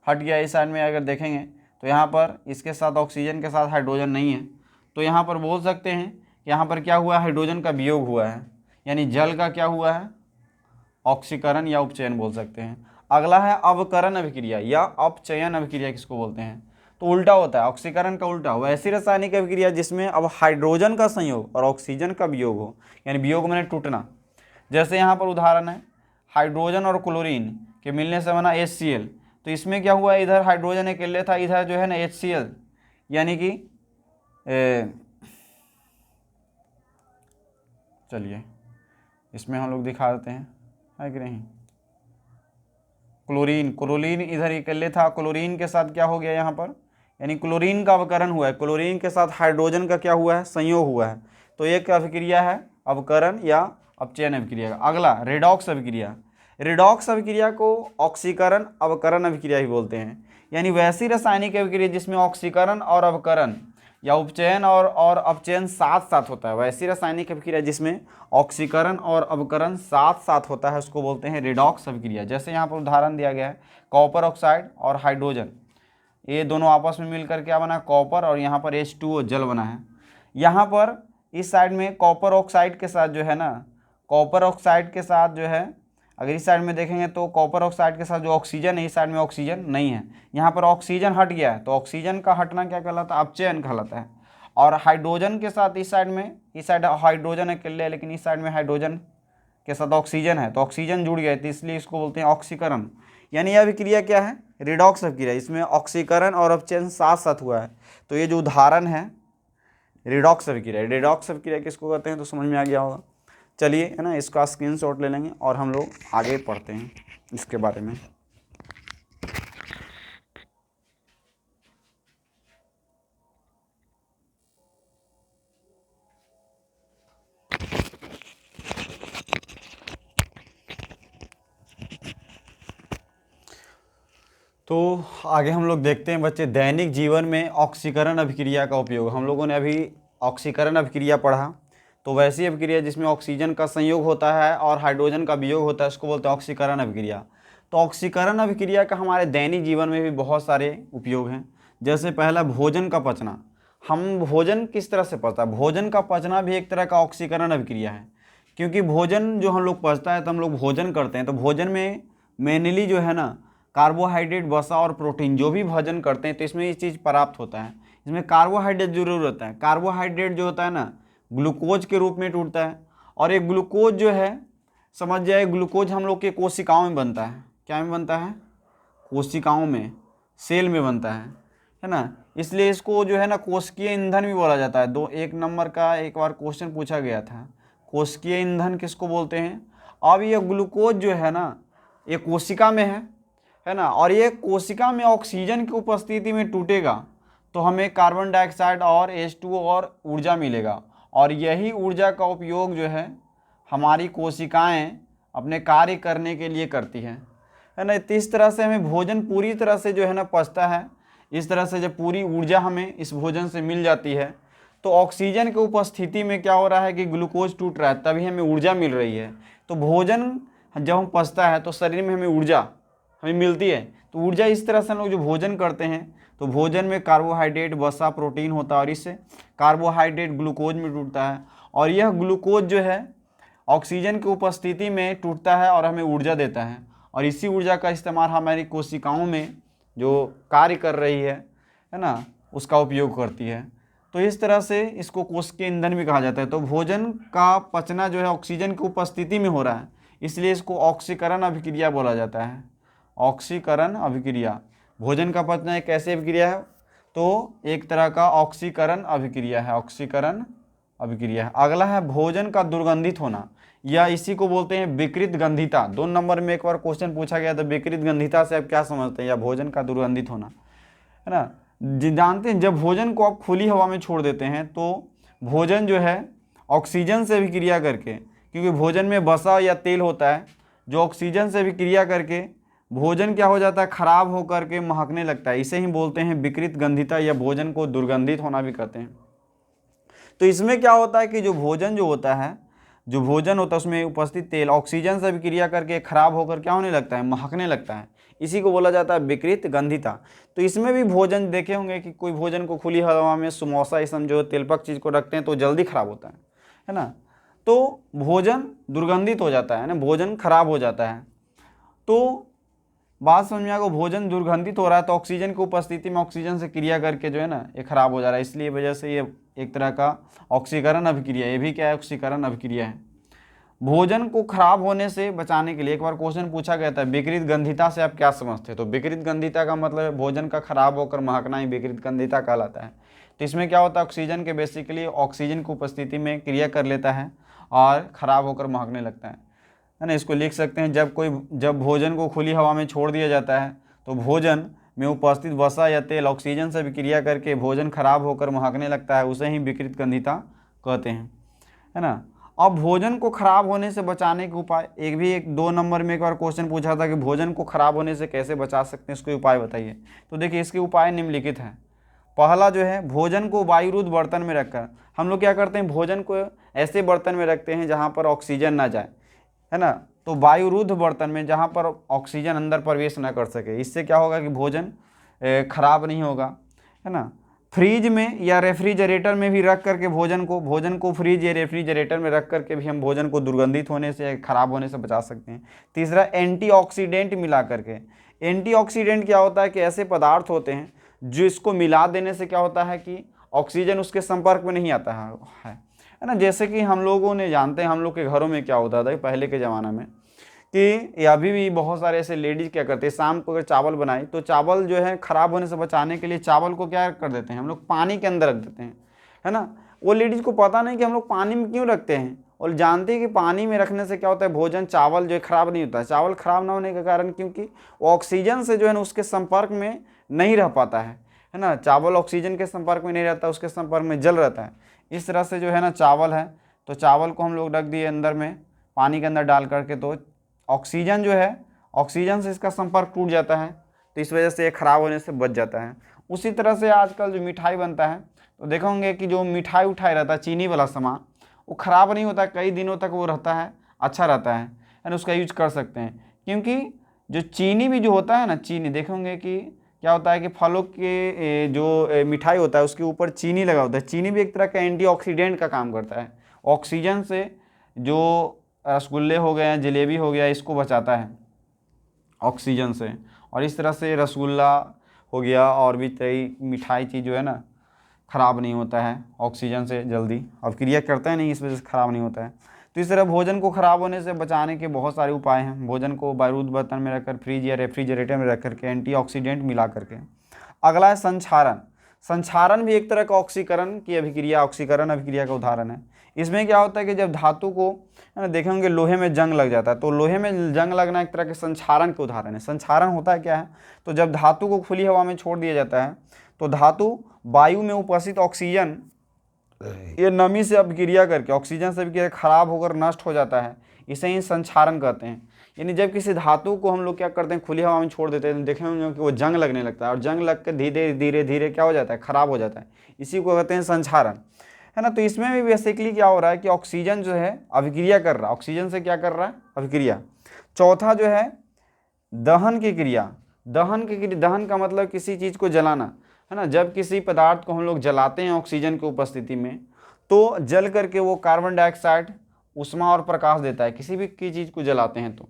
Speaker 1: हट गया। इस साइड में अगर देखेंगे तो यहाँ पर इसके साथ ऑक्सीजन के साथ हाइड्रोजन नहीं है, तो यहाँ पर बोल सकते हैं कि यहाँ पर क्या हुआ है, हाइड्रोजन का वियोग हुआ है, यानी जल का क्या हुआ है, ऑक्सीकरण या उपचयन बोल सकते हैं। अगला है अवकरण अभिक्रिया या अपचयन अभिक्रिया किसको बोलते हैं, तो उल्टा होता है, ऑक्सीकरण का उल्टा। वैसी रासायनिक अभिक्रिया जिसमें अब हाइड्रोजन का संयोग और ऑक्सीजन का वियोग हो, यानी वियोग मैंने टूटना। जैसे यहाँ पर उदाहरण है हाइड्रोजन और क्लोरीन के मिलने से बना HCl, तो इसमें क्या हुआ, इधर हाइड्रोजन अकेले था, इधर जो है ना HCl, यानी कि चलिए इसमें हम लोग दिखा देते हैं, है कि नहीं। क्लोरीन इधर अकेले था, क्लोरीन के साथ क्या हो गया यहाँ पर, यानी क्लोरीन का अवकरण हुआ है, क्लोरीन के साथ हाइड्रोजन का क्या हुआ है, संयोग हुआ है। तो एक अभिक्रिया है अवकरण या अपचयन अभिक्रिया। अगला रेडॉक्स अभिक्रिया। रेडॉक्स अभिक्रिया को ऑक्सीकरण अवकरण अभिक्रिया भी बोलते हैं, यानी वैसी रासायनिक अभिक्रिया जिसमें ऑक्सीकरण और अवकरण या उपचयन और अपचयन साथ साथ होता है। वैसी रासायनिक अभिक्रिया जिसमें ऑक्सीकरण और अवकरण साथ साथ होता है उसको बोलते हैं रेडॉक्स अभिक्रिया। जैसे यहाँ पर उदाहरण दिया गया है कॉपर ऑक्साइड और हाइड्रोजन, ये दोनों आपस में मिलकर क्या बना, कॉपर, और यहाँ पर H2O जल बना है। यहाँ पर इस साइड में कॉपर ऑक्साइड के साथ जो है ना, कॉपर ऑक्साइड के साथ जो है, अगर इस साइड में देखेंगे तो कॉपर ऑक्साइड के साथ जो ऑक्सीजन है, इस साइड में ऑक्सीजन नहीं है, यहाँ पर ऑक्सीजन हट गया है, तो ऑक्सीजन का हटना क्या कहलाता है, अपचयन कहलाता है। और हाइड्रोजन के साथ इस साइड में, इस साइड हाइड्रोजन अकेले है लेकिन इस साइड में हाइड्रोजन के साथ ऑक्सीजन है, तो ऑक्सीजन जुड़ गया है, तो इसलिए इसको बोलते हैं ऑक्सीकरण। यानी यह अभिक्रिया क्या है, रेडॉक्स अभिक्रिया, इसमें ऑक्सीकरण और अपचयन साथ साथ हुआ है। तो ये जो उदाहरण है रेडॉक्स अभिक्रिया, रेडॉक्स अभिक्रिया किसको कहते हैं तो समझ में आ गया होगा। चलिए है ना, इसका स्क्रीनशॉट ले लेंगे और हम लोग आगे पढ़ते हैं इसके बारे में। तो आगे हम लोग देखते हैं बच्चे, दैनिक जीवन में ऑक्सीकरण अभिक्रिया का उपयोग। हम लोगों ने अभी ऑक्सीकरण अभिक्रिया पढ़ा, तो वैसी अभिक्रिया जिसमें ऑक्सीजन का संयोग होता है और हाइड्रोजन का वियोग होता है उसको बोलते हैं ऑक्सीकरण अभिक्रिया। तो ऑक्सीकरण अभिक्रिया का हमारे दैनिक जीवन में भी बहुत सारे उपयोग हैं। जैसे पहला भोजन का पचना। हम भोजन किस तरह से पचता है, भोजन का पचना भी एक तरह का ऑक्सीकरण अभिक्रिया है, क्योंकि भोजन जो हम लोग पचता है तो हम लोग भोजन करते हैं, तो भोजन में मेनली जो है ना कार्बोहाइड्रेट, वसा और प्रोटीन जो भी भोजन करते हैं तो इसमें ये चीज़ प्राप्त होता है। इसमें कार्बोहाइड्रेट जरूर होता है। कार्बोहाइड्रेट जो होता है ना ग्लूकोज के रूप में टूटता है, और एक ग्लूकोज जो है समझ जाए, ग्लूकोज हम लोग के कोशिकाओं में बनता है। क्या में बनता है, कोशिकाओं में, सेल में बनता है ना। इसलिए इसको जो है ना कोशिकीय ईंधन भी बोला जाता है। 1 नंबर का एक बार क्वेश्चन पूछा गया था, कोशिकीय ईंधन किसको बोलते हैं। अब ये ग्लूकोज जो है ना ये कोशिका में है ना, और ये कोशिका में ऑक्सीजन की उपस्थिति में टूटेगा तो हमें कार्बन डाइऑक्साइड और H2O और ऊर्जा मिलेगा, और यही ऊर्जा का उपयोग जो है हमारी कोशिकाएं अपने कार्य करने के लिए करती है ना। तो इस तरह से हमें भोजन पूरी तरह से जो है ना पचता है। इस तरह से जब पूरी ऊर्जा हमें इस भोजन से मिल जाती है तो ऑक्सीजन की उपस्थिति में क्या हो रहा है कि ग्लूकोज टूट रहा है, तभी हमें ऊर्जा मिल रही है। तो भोजन जब हम पचता है तो शरीर में हमें ऊर्जा मिलती है। तो ऊर्जा इस तरह से हम लोग जो भोजन करते हैं तो भोजन में कार्बोहाइड्रेट, वसा, प्रोटीन होता है, और इससे कार्बोहाइड्रेट ग्लूकोज में टूटता है, और यह ग्लूकोज जो है ऑक्सीजन की उपस्थिति में टूटता है और हमें ऊर्जा देता है, और इसी ऊर्जा का इस्तेमाल हमारी कोशिकाओं में जो कार्य कर रही है ना उसका उपयोग करती है। तो इस तरह से इसको कोशिकीय ईंधन भी कहा जाता है। तो भोजन का पचना जो है ऑक्सीजन की उपस्थिति में हो रहा है, इसलिए इसको ऑक्सीकरण अभिक्रिया बोला जाता है। ऑक्सीकरण अभिक्रिया, भोजन का पचना एक ऐसी अभिक्रिया है, तो एक तरह का ऑक्सीकरण अभिक्रिया है, ऑक्सीकरण अभिक्रिया है। अगला है भोजन का दुर्गंधित होना, या इसी को बोलते हैं विकृत गंधिता। 2 नंबर में एक बार क्वेश्चन पूछा गया था, विकृत गंधिता से आप क्या समझते हैं, या भोजन का दुर्गंधित होना, है ना। जानते हैं जब भोजन को आप खुली हवा में छोड़ देते हैं तो भोजन जो है ऑक्सीजन से अभिक्रिया करके, क्योंकि भोजन में वसा या तेल होता है जो ऑक्सीजन से अभिक्रिया करके भोजन क्या हो जाता है, खराब होकर के महकने लगता है, इसे ही बोलते हैं विकृत गंधिता, या भोजन को दुर्गंधित होना भी कहते हैं। तो इसमें क्या होता है कि जो भोजन होता है उसमें उपस्थित तेल ऑक्सीजन से अभिक्रिया करके खराब होकर क्या होने लगता है, महकने लगता है, इसी को बोला जाता है विकृत गंधिता। तो इसमें भी भोजन देखे होंगे कि कोई भोजन को खुली हवा में समोसा इसम जो तेलपक चीज़ को रखते हैं तो जल्दी खराब होता है ना, तो भोजन दुर्गंधित हो जाता है ना, भोजन खराब हो जाता है। तो बात समझ में आएगा, भोजन दुर्गंधित हो रहा है तो ऑक्सीजन की उपस्थिति में ऑक्सीजन से क्रिया करके जो है ना ये खराब हो जा रहा है, इसलिए वजह से ये एक तरह का ऑक्सीकरण अभिक्रिया, ये भी क्या है, ऑक्सीकरण अभिक्रिया है। भोजन को खराब होने से बचाने के लिए एक बार क्वेश्चन पूछा गया था, विकृत गंधिता से आप क्या समझते हैं? तो विकृत गंधिता का मतलब है भोजन का खराब होकर महकना ही विकृत गंधिता कहलाता है। तो इसमें क्या होता है, ऑक्सीजन के बेसिकली ऑक्सीजन की उपस्थिति में क्रिया कर लेता है और खराब होकर महकने लगता है ना। इसको लिख सकते हैं, जब भोजन को खुली हवा में छोड़ दिया जाता है तो भोजन में उपस्थित वसा या तेल ऑक्सीजन से विक्रिया करके भोजन खराब होकर महकने लगता है, उसे ही विकृत गंधिता कहते हैं, है ना। अब भोजन को खराब होने से बचाने के उपाय, एक 2 नंबर में एक बार क्वेश्चन पूछा था कि भोजन को खराब होने से कैसे बचा सकते हैं, इसके उपाय बताइए। तो देखिए इसके उपाय निम्नलिखित हैं। पहला जो है, भोजन को वायुरुद्ध बर्तन में रखकर, हम लोग क्या करते हैं, भोजन को ऐसे बर्तन में रखते हैं जहाँ पर ऑक्सीजन ना जाए, है ना। तो वायुरुद्ध बर्तन में जहाँ पर ऑक्सीजन अंदर प्रवेश ना कर सके, इससे क्या होगा कि भोजन खराब नहीं होगा, है ना। फ्रीज में या रेफ्रिजरेटर में भी रख करके भोजन को फ्रीज या रेफ्रिजरेटर में रख करके भी हम भोजन को दुर्गंधित होने से, खराब होने से बचा सकते हैं। तीसरा, एंटीऑक्सीडेंट मिला करके। एंटीऑक्सीडेंट क्या होता है कि ऐसे पदार्थ होते हैं जो इसको मिला देने से क्या होता है कि ऑक्सीजन उसके संपर्क में नहीं आता है ना। जैसे कि हम लोगों ने जानते हैं, हम लोग के घरों में क्या होता था पहले के ज़माना में कि अभी भी बहुत सारे ऐसे लेडीज़ क्या करते हैं, शाम को अगर चावल बनाए तो चावल जो है ख़राब होने से बचाने के लिए चावल को क्या कर देते हैं, हम लोग पानी के अंदर रख देते हैं, है ना। वो लेडीज़ को पता नहीं कि हम लोग पानी में क्यों रखते हैं, और जानते हैं कि पानी में रखने से क्या होता है, भोजन चावल जो है ख़राब नहीं होता है। चावल ख़राब ना होने के कारण क्योंकि वो ऑक्सीजन से जो है ना उसके संपर्क में नहीं रह पाता है ना। चावल ऑक्सीजन के संपर्क में नहीं रहता, उसके संपर्क में जल रहता है। इस तरह से जो है ना चावल है, तो चावल को हम लोग रख दिए अंदर में पानी के अंदर डाल करके, तो ऑक्सीजन जो है, ऑक्सीजन से इसका संपर्क टूट जाता है, तो इस वजह से ये खराब होने से बच जाता है। उसी तरह से आजकल जो मिठाई बनता है, तो देखोगे कि जो मिठाई उठाई रहता है चीनी वाला सामान, वो ख़राब नहीं होता, कई दिनों तक वो रहता है, अच्छा रहता है ना, उसका यूज कर सकते हैं। क्योंकि जो चीनी भी जो होता है ना, चीनी देखोगे कि क्या होता है कि फलों के जो मिठाई होता है उसके ऊपर चीनी लगा होता है। चीनी भी एक तरह का एंटीऑक्सीडेंट का काम करता है, ऑक्सीजन से जो रसगुल्ले हो गए हैं, जलेबी हो गया, इसको बचाता है ऑक्सीजन से। और इस तरह से रसगुल्ला हो गया और भी कई मिठाई चीज़ जो है ना ख़राब नहीं होता है, ऑक्सीजन से जल्दी अभिक्रिया करता है नहीं, इस वजह से ख़राब नहीं होता है। तो इस तरह भोजन को ख़राब होने से बचाने के बहुत सारे उपाय हैं। भोजन को बारूद बर्तन में रखकर, फ्रिज या रेफ्रिजरेटर में रख करके, एंटीऑक्सीडेंट मिला करके। अगला है संक्षारण। संक्षारण भी एक तरह का ऑक्सीकरण की अभिक्रिया, ऑक्सीकरण अभिक्रिया का उदाहरण है। इसमें क्या होता है कि जब धातु को देखेंगे लोहे में जंग लग जाता है, तो लोहे में जंग लगना एक तरह के संक्षारण के उदाहरण है। संक्षारण होता है क्या है, तो जब धातु को खुली हवा में छोड़ दिया जाता है तो धातु वायु में उपस्थित ऑक्सीजन ये नमी से अभिक्रिया करके, ऑक्सीजन से अभिक्रिया खराब होकर नष्ट हो जाता है, इसे ही संक्षारण कहते हैं। यानी जब किसी धातु को हम लोग क्या करते हैं, खुली हवा में छोड़ देते हैं, देखें होंगे कि वो जंग लगने लगता है, और जंग लग के धीरे धीरे धीरे क्या हो जाता है, खराब हो जाता है, इसी को कहते हैं संक्षारण, है ना। तो इसमें भी बेसिकली क्या हो रहा है कि ऑक्सीजन जो है अभिक्रिया कर रहा है, ऑक्सीजन से क्या कर रहा है, अभिक्रिया। चौथा जो है दहन की क्रिया। दहन का मतलब किसी चीज़ को जलाना, है ना। जब किसी पदार्थ को हम लोग जलाते हैं ऑक्सीजन की उपस्थिति में, तो जल करके वो कार्बन डाइऑक्साइड ऊष्मा और प्रकाश देता है। किसी भी की चीज़ को जलाते हैं तो,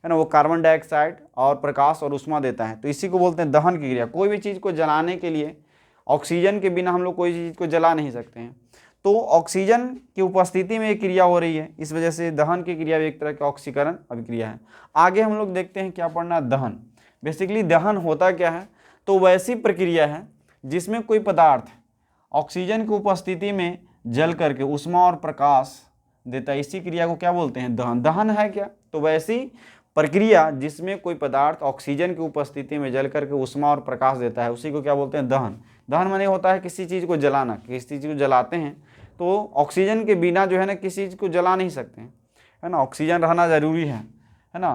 Speaker 1: है ना, वो कार्बन डाइऑक्साइड और प्रकाश और ऊष्मा देता है, तो इसी को बोलते हैं दहन की क्रिया। कोई भी चीज़ को जलाने के लिए ऑक्सीजन के बिना हम लोग कोई चीज़ को जला नहीं सकते हैं, तो ऑक्सीजन की उपस्थिति में एक क्रिया हो रही है, इस वजह से दहन की क्रिया भी एक तरह की ऑक्सीकरण अभिक्रिया है। आगे हम लोग देखते हैं क्या पढ़ना, दहन। बेसिकली दहन होता क्या है, तो वैसी प्रक्रिया है जिसमें कोई पदार्थ ऑक्सीजन की उपस्थिति में जल करके ऊष्मा और प्रकाश देता है, इसी क्रिया को क्या बोलते हैं, दहन। दहन है क्या, तो वैसी प्रक्रिया जिसमें कोई पदार्थ ऑक्सीजन की उपस्थिति में जल करके ऊष्मा और प्रकाश देता है, उसी को क्या बोलते हैं, दहन। दहन माने होता है किसी चीज़ को जलाना, किसी चीज़ को जलाते हैं तो ऑक्सीजन के बिना जो है ना किसी चीज़ को जला नहीं सकते हैं, है ना, ऑक्सीजन रहना ज़रूरी है ना।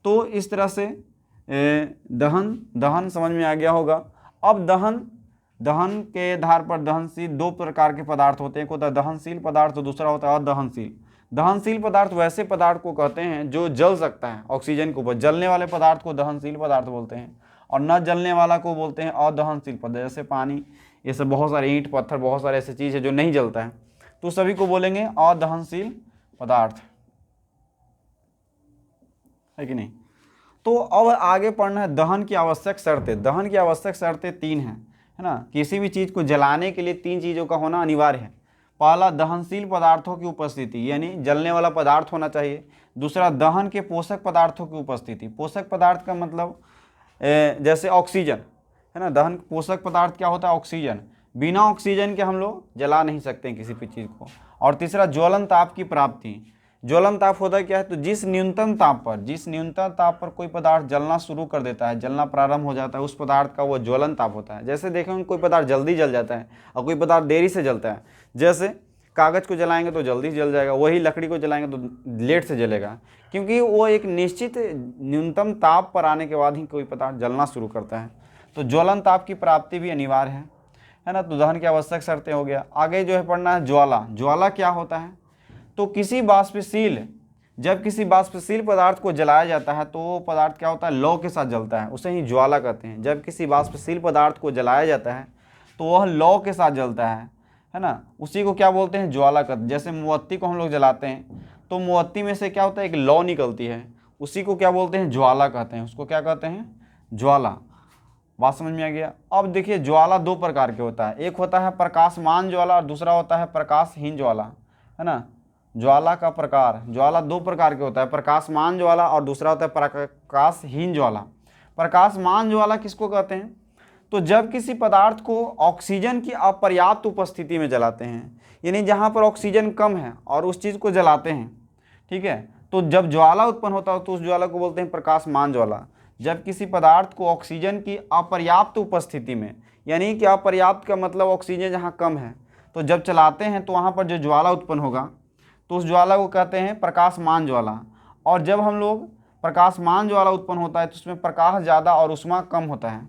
Speaker 1: तो इस तरह से दहन, दहन समझ में आ गया होगा। अब दहन, दहन के आधार पर दहनशील दो प्रकार के पदार्थ होते हैं, एक होता है दहनशील पदार्थ, दूसरा होता है अदहनशील। दहनशील पदार्थ वैसे पदार्थ को कहते हैं जो जल सकता है ऑक्सीजन के ऊपर, जलने वाले पदार्थ को दहनशील पदार्थ बोलते हैं, और न जलने वाला को बोलते हैं अदहनशील पदार्थ। जैसे पानी, ये सब बहुत सारे ईंट पत्थर, बहुत सारे ऐसे चीज़ है जो नहीं जलता है, तो सभी को बोलेंगे अदहनशील पदार्थ, है कि नहीं। तो अब आगे पढ़ना है दहन की आवश्यक शर्तें। दहन की आवश्यक शर्तें 3 हैं, है ना। किसी भी चीज़ को जलाने के लिए 3 चीज़ों का होना अनिवार्य है। पहला, दहनशील पदार्थों की उपस्थिति, यानी जलने वाला पदार्थ होना चाहिए। दूसरा, दहन के पोषक पदार्थों की उपस्थिति। पोषक पदार्थ का मतलब जैसे ऑक्सीजन, है ना। दहन पोषक पदार्थ क्या होता है? ऑक्सीजन। बिना ऑक्सीजन के हम लोग जला नहीं सकते हैं किसी भी चीज़ को। और तीसरा, ज्वलन ताप की प्राप्ति। ज्वलन ताप होता है क्या है? तो जिस न्यूनतम ताप पर कोई पदार्थ जलना शुरू कर देता है, जलना प्रारंभ हो जाता है, उस पदार्थ का वो ज्वलन ताप होता है। जैसे देखेंगे कोई पदार्थ जल्दी जल जाता है और कोई पदार्थ देरी से जलता है। जैसे कागज़ को जलाएंगे तो जल्दी जल जाएगा, वही लकड़ी को जलाएंगे तो लेट से जलेगा, क्योंकि वो एक निश्चित न्यूनतम ताप पर आने के बाद ही कोई पदार्थ जलना शुरू करता है। तो ज्वलन ताप की प्राप्ति भी अनिवार्य है ना। तो दहन की आवश्यक शर्तें हो गया। आगे जो है पढ़ना है ज्वाला। ज्वाला क्या होता है? तो जब किसी वाष्पशील पदार्थ को जलाया जाता है तो वो पदार्थ क्या होता है? लौ के साथ जलता है, उसे ही ज्वाला कहते हैं। जब किसी वाष्पशील पदार्थ को जलाया जाता है तो वह लौ के साथ जलता है ना। उसी को क्या बोलते हैं? ज्वाला कहते हैं। जैसे मोमबत्ती को हम लोग जलाते हैं तो मोमबत्ती में से क्या होता है? एक लौ निकलती है, उसी को क्या बोलते हैं? ज्वाला कहते हैं। उसको क्या कहते हैं? ज्वाला। बात समझ में आ गया। अब देखिए, ज्वाला 2 प्रकार के होता है, एक होता है प्रकाशमान ज्वाला और दूसरा होता है प्रकाशहीन ज्वाला, है ना। ज्वाला का प्रकार, ज्वाला 2 प्रकार के होता है, प्रकाशमान ज्वाला और दूसरा होता है प्रकाशहीन ज्वाला। प्रकाशमान ज्वाला किसको कहते हैं? तो जब किसी पदार्थ को ऑक्सीजन की अपर्याप्त उपस्थिति में जलाते हैं, यानी जहाँ पर ऑक्सीजन कम है और उस चीज़ को जलाते हैं, ठीक है, तो जब ज्वाला उत्पन्न होता है तो उस ज्वाला को बोलते हैं प्रकाशमान ज्वाला। जब किसी पदार्थ को ऑक्सीजन की अपर्याप्त उपस्थिति में, यानी कि अपर्याप्त का मतलब ऑक्सीजन जहाँ कम है, तो जब चलाते हैं तो वहाँ पर जो ज्वाला उत्पन्न होगा तो उस ज्वाला को कहते हैं प्रकाशमान ज्वाला। और जब हम लोग प्रकाशमान ज्वाला उत्पन्न होता है तो उसमें प्रकाश ज़्यादा और ऊष्मा कम होता है।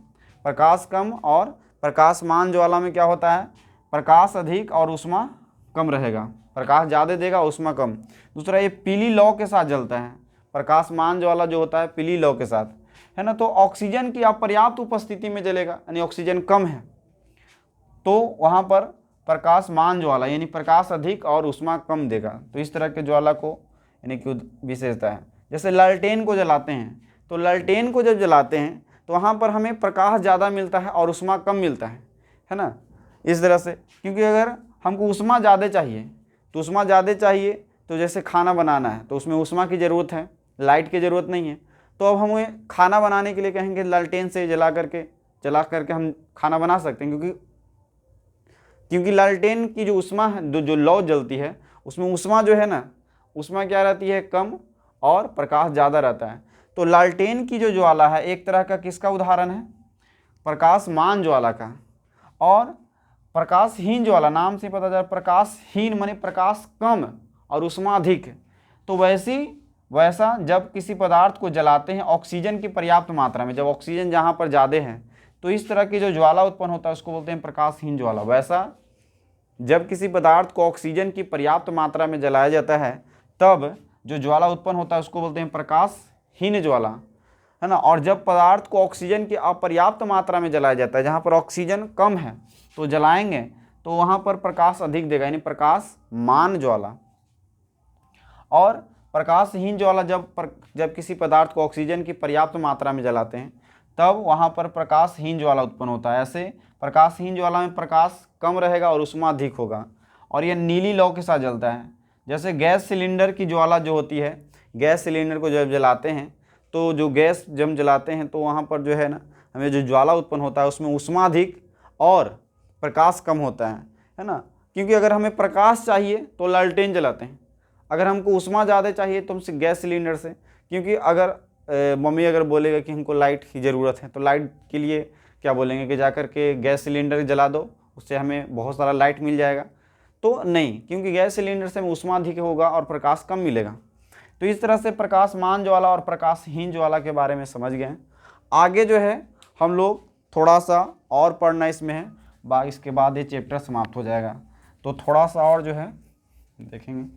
Speaker 1: प्रकाश कम और प्रकाशमान ज्वाला में क्या होता है? प्रकाश अधिक और ऊष्मा कम रहेगा, प्रकाश ज़्यादा देगा, ऊष्मा कम। दूसरा, ये पीली लौ के साथ जलता है। प्रकाशमान ज्वाला जो होता है पीली लौ के साथ, है ना। तो ऑक्सीजन की अपर्याप्त उपस्थिति में जलेगा, यानी ऑक्सीजन कम है, तो वहाँ पर प्रकाशमान ज्वाला यानी प्रकाश अधिक और ऊष्मा कम देगा। तो इस तरह के ज्वाला को यानी कि विशेषता है। जैसे लालटेन को जलाते हैं, तो लालटेन को जब जलाते हैं तो वहाँ पर हमें प्रकाश ज़्यादा मिलता है और ऊष्मा कम मिलता है ना। इस तरह से, क्योंकि अगर हमको ऊष्मा ज़्यादा चाहिए तो जैसे खाना बनाना है तो उसमें ऊष्मा की ज़रूरत है, लाइट की ज़रूरत नहीं है। तो अब हमें खाना बनाने के लिए कहेंगे लालटेन से जला करके हम खाना बना सकते हैं, क्योंकि लालटेन की जो ऊष्मा है, जो लौ जलती है, उसमें ऊष्मा जो है ना, ऊष्मा क्या रहती है? कम, और प्रकाश ज़्यादा रहता है। तो लालटेन की जो ज्वाला है एक तरह का किसका उदाहरण है? प्रकाशमान ज्वाला का। और प्रकाशहीन ज्वाला, नाम से पता चला, प्रकाशहीन माने प्रकाश कम और ऊष्मा अधिक। तो वैसा जब किसी पदार्थ को जलाते हैं ऑक्सीजन की पर्याप्त मात्रा में, जब ऑक्सीजन जहाँ पर ज़्यादा है, तो इस तरह की जो ज्वाला उत्पन्न होता है उसको बोलते हैं प्रकाशहीन ज्वाला। वैसा जब किसी पदार्थ को ऑक्सीजन की पर्याप्त मात्रा में जलाया जाता है तब जो ज्वाला उत्पन्न होता है उसको बोलते हैं प्रकाशहीन ज्वाला, है ना। और जब पदार्थ को ऑक्सीजन की अपर्याप्त मात्रा में जलाया जाता है, जहाँ पर ऑक्सीजन कम है, तो जलाएंगे तो वहाँ पर प्रकाश अधिक देगा, यानी प्रकाशमान ज्वाला। और प्रकाशहीन ज्वाला जब किसी पदार्थ को ऑक्सीजन की पर्याप्त मात्रा में जलाते हैं तब वहाँ पर प्रकाशहीन ज्वाला उत्पन्न होता है। ऐसे प्रकाशहीन ज्वाला में प्रकाश कम रहेगा और ऊष्मा अधिक होगा, और यह नीली लौ के साथ जलता है। जैसे गैस सिलेंडर की ज्वाला जो होती है, गैस सिलेंडर को जब जलाते हैं तो जो गैस जब जलाते हैं तो वहाँ पर जो है ना, हमें जो ज्वाला उत्पन्न होता है उसमें ऊष्मा अधिक और प्रकाश कम होता है ना। क्योंकि अगर हमें प्रकाश चाहिए तो लालटेन जलाते हैं, अगर हमको ऊष्मा ज़्यादा चाहिए तो हम गैस सिलेंडर से। क्योंकि अगर मम्मी अगर बोलेगा कि हमको लाइट की ज़रूरत है तो लाइट के लिए क्या बोलेंगे कि जाकर के गैस सिलेंडर जला दो, उससे हमें बहुत सारा लाइट मिल जाएगा। तो नहीं, क्योंकि गैस सिलेंडर से हमें ऊष्मा अधिक होगा और प्रकाश कम मिलेगा। तो इस तरह से प्रकाशमान ज्वाला और प्रकाशहीन ज्वाला के बारे में समझ गए हैं। आगे जो है हम लोग थोड़ा सा और पढ़ना इसमें है, इसके बाद ये चैप्टर समाप्त हो जाएगा। तो थोड़ा सा और जो है देखेंगे।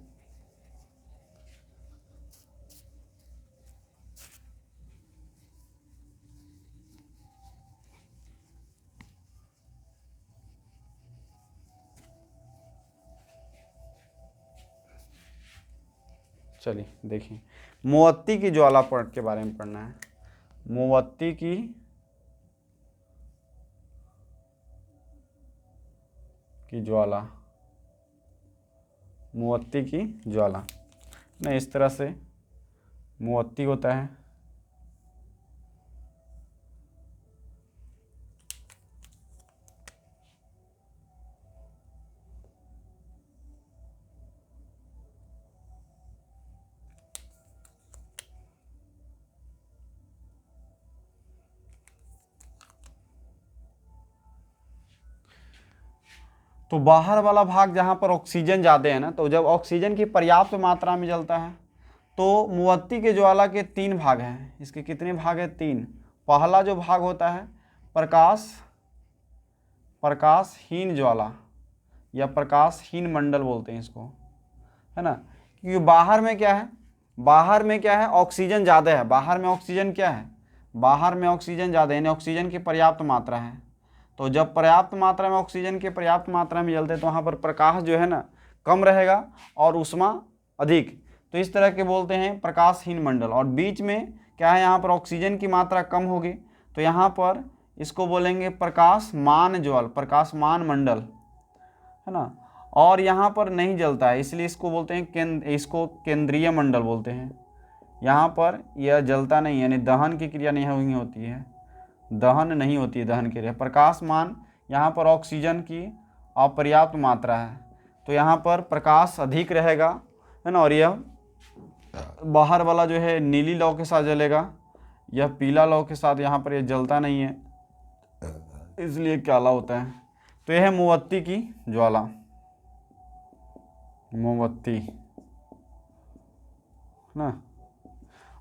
Speaker 1: चलिए देखिए, मोमबत्ती की ज्वाला के बारे में पढ़ना है। मोमबत्ती की ज्वाला, मोमबत्ती की ज्वाला नहीं, इस तरह से मोमबत्ती होता है, तो बाहर वाला भाग जहाँ पर ऑक्सीजन ज़्यादा है ना, तो जब ऑक्सीजन की पर्याप्त मात्रा में जलता है तो मोमबत्ती के ज्वाला के 3 भाग हैं। इसके कितने भाग हैं? 3। पहला जो भाग होता है प्रकाशहीन ज्वाला या प्रकाशहीन मंडल बोलते हैं इसको, है ना। क्योंकि बाहर में क्या है, ऑक्सीजन ज़्यादा है। बाहर में ऑक्सीजन क्या है? बाहर में ऑक्सीजन ज़्यादा है, यानी ऑक्सीजन की पर्याप्त मात्रा है। तो जब पर्याप्त मात्रा में ऑक्सीजन के पर्याप्त मात्रा में जलते हैं तो वहाँ पर प्रकाश जो है ना कम रहेगा और ऊष्मा अधिक, तो इस तरह के बोलते हैं प्रकाशहीन मंडल। और बीच में क्या है, यहाँ पर ऑक्सीजन की मात्रा कम होगी तो यहाँ पर इसको बोलेंगे प्रकाशमान ज्वाल, प्रकाशमान मंडल, है ना। और यहाँ पर नहीं जलता है इसलिए इसको बोलते हैं इसको केंद्रीय मंडल बोलते हैं। यहाँ पर यह जलता नहीं, यानी दहन की क्रिया नहीं होती है, दहन नहीं होती है, दहन क्रिया। प्रकाशमान, यहाँ पर ऑक्सीजन की अपर्याप्त मात्रा है तो यहाँ पर प्रकाश अधिक रहेगा, है ना। और यह बाहर वाला जो है नीली लौ के साथ जलेगा, यह पीला लौ के साथ यहाँ पर यह जलता नहीं है इसलिए काला होता है। तो यह है मोमबत्ती की ज्वाला, मोमबत्ती, ना।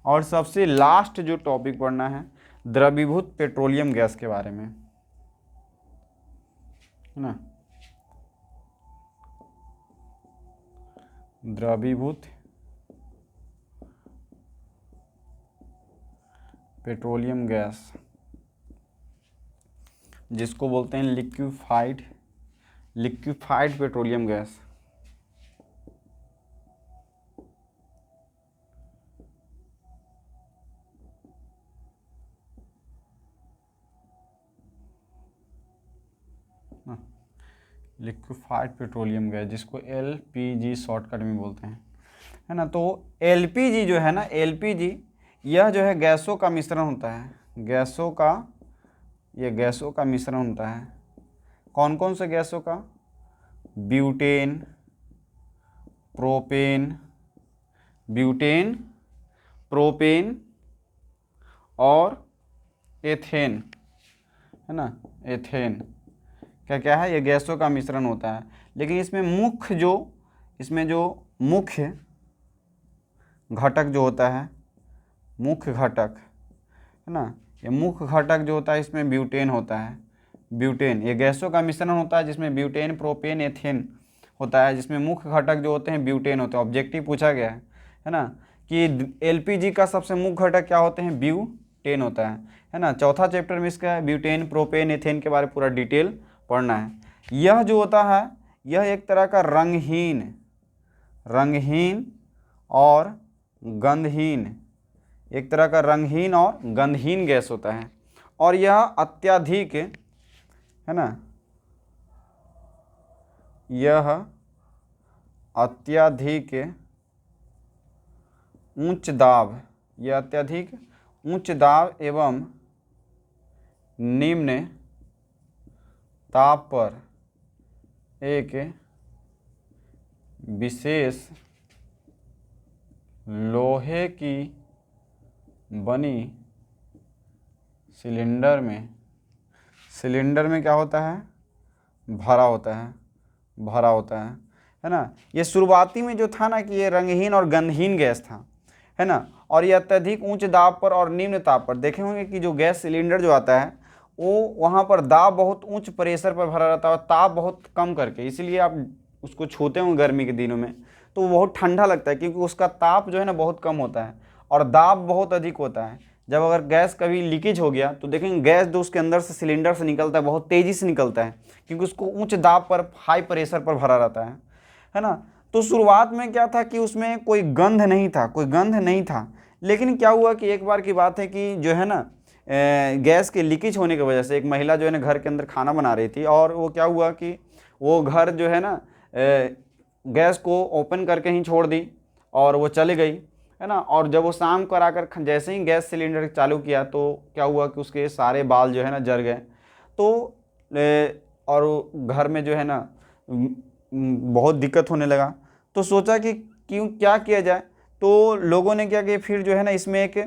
Speaker 1: और सबसे लास्ट जो टॉपिक पढ़ना है द्रवीभूत पेट्रोलियम गैस के बारे में, है ना। द्रवीभूत पेट्रोलियम गैस, जिसको बोलते हैं liquefied petroleum gas. Liquefied petroleum gas, जिसको LPG शॉर्टकट में बोलते हैं, है ना। तो LPG जो है ना, LPG यह जो है गैसों का मिश्रण होता है, गैसों का मिश्रण होता है। कौन कौन से गैसों का? ब्यूटेन, प्रोपेन और एथेन, है ना। एथेन क्या है, ये गैसों का मिश्रण होता है। लेकिन इसमें मुख्य घटक जो होता है, मुख्य घटक, है ना, ये मुख्य घटक जो होता है इसमें ब्यूटेन होता है। ब्यूटेन ये गैसों का मिश्रण होता है जिसमें ब्यूटेन, प्रोपेन, एथेन होता है, जिसमें मुख्य घटक जो होते हैं ब्यूटेन होते हैं। ऑब्जेक्टिव पूछा गया है ना, कि LPG का सबसे मुख्य घटक क्या होते हैं? ब्यूटेन होता है ना। चौथा चैप्टर में इसका ब्यूटेन, प्रोपेन, एथेन के बारे में पूरा डिटेल पढ़ना है। यह जो होता है यह एक तरह का रंगहीन और गंधहीन, एक तरह का रंगहीन और गंधहीन गैस होता है। और यह अत्यधिक, है ना, यह अत्यधिक उच्च दाब एवं निम्न ताप पर एक विशेष लोहे की बनी सिलेंडर में क्या होता है? भरा होता है ना। ये शुरुआती में जो था ना कि ये रंगहीन और गंधहीन गैस था, है ना। और ये अत्यधिक उच्च दाब पर और निम्न ताप पर। देखे होंगे कि जो गैस सिलेंडर जो आता है वो वहाँ पर दाब बहुत उच्च प्रेशर पर भरा रहता है और ताप बहुत कम करके, इसीलिए आप उसको छूते होंगे गर्मी के दिनों में तो वो बहुत ठंडा लगता है, क्योंकि उसका ताप जो है ना बहुत कम होता है और दाब बहुत अधिक होता है। जब अगर गैस कभी लीकेज हो गया तो देखेंगे गैस जो उसके अंदर से सिलेंडर से निकलता है बहुत तेज़ी से निकलता है, क्योंकि उसको उच्च दाब पर हाई प्रेशर पर भरा रहता है ना। तो शुरुआत में क्या था कि उसमें कोई गंध नहीं था, कोई गंध नहीं था, लेकिन क्या हुआ कि एक बार की बात है कि जो है ना गैस के लीकेज होने की वजह से एक महिला जो है ना घर के अंदर खाना बना रही थी, और वो क्या हुआ कि वो घर जो है ना गैस को ओपन करके ही छोड़ दी और वो चली गई, है ना। और जब वो शाम को आकर जैसे ही गैस सिलेंडर चालू किया तो क्या हुआ कि उसके सारे बाल जो है ना जल गए। तो और घर में जो है ना बहुत दिक्कत होने लगा। तो सोचा कि क्यों क्या किया जाए, तो लोगों ने क्या किया फिर जो है ना इसमें एक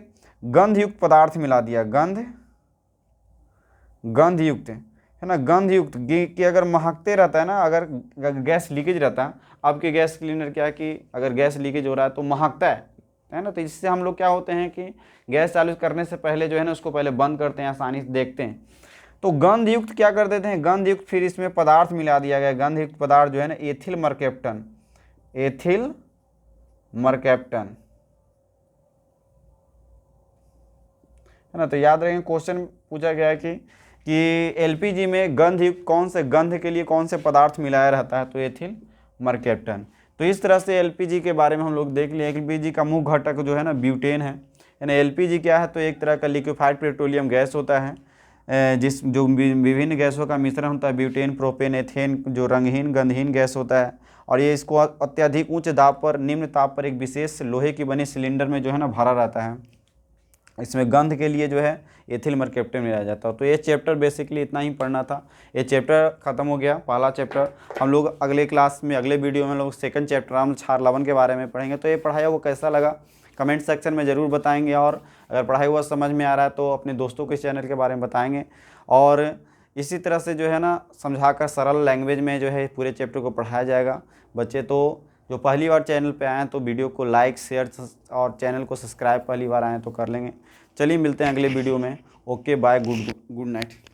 Speaker 1: गंध युक्त पदार्थ मिला दिया, गंध युक्त, है ना, गंध युक्त कि अगर महकते रहता है ना, अगर गैस लीकेज रहता है, आपके गैस सिलेंडर क्या है कि अगर गैस लीकेज हो रहा है तो महकता है ना। तो इससे हम लोग क्या होते हैं कि गैस चालू करने से पहले जो है ना उसको पहले बंद करते हैं, आसानी से देखते हैं। तो गंध युक्त क्या कर देते हैं, गंध युक्त फिर इसमें पदार्थ मिला दिया गया। गंध युक्त पदार्थ जो है ना एथिल मरकैप्टन, एथिल मरकैप्टन, है ना। तो याद रखें क्वेश्चन पूछा गया है कि एलपीजी में गंध युक्त कौन से गंध के लिए कौन से पदार्थ मिलाया रहता है, तो एथिल मरकैप्टन। तो इस तरह से एलपीजी के बारे में हम लोग देख लिए। एलपीजी का मुख्य घटक जो है ना ब्यूटेन है, यानी एलपीजी क्या है, तो एक तरह का लिक्विफाइड पेट्रोलियम गैस होता है जो विभिन्न गैसों का मिश्रण होता है, ब्यूटेन, प्रोपेन, एथेन, जो रंगहीन गंधहीन गैस होता है। और ये इसको अत्यधिक उच्च दाब पर निम्न ताप पर एक विशेष लोहे की बनी सिलेंडर में जो है ना भरा रहता है। इसमें गंध के लिए जो है एथिल मरकैप्टन मिलाया जाता है। तो ये चैप्टर बेसिकली इतना ही पढ़ना था। ये चैप्टर ख़त्म हो गया, पहला चैप्टर। हम लोग अगले क्लास में अगले वीडियो में लोग सेकंड चैप्टर हम क्षार लवण के बारे में पढ़ेंगे। तो ये पढ़ाया वो कैसा लगा कमेंट सेक्शन में ज़रूर बताएंगे, और अगर पढ़ाई हुआ समझ में आ रहा है तो अपने दोस्तों को इस चैनल के बारे में बताएंगे। और इसी तरह से जो है ना समझाकर सरल लैंग्वेज में जो है पूरे चैप्टर को पढ़ाया जाएगा। बच्चे तो जो पहली बार चैनल पे आए हैं तो वीडियो को लाइक शेयर और चैनल को सब्सक्राइब पहली बार आए हैं तो कर लेंगे। चलिए मिलते हैं अगले वीडियो में। Okay bye, good night.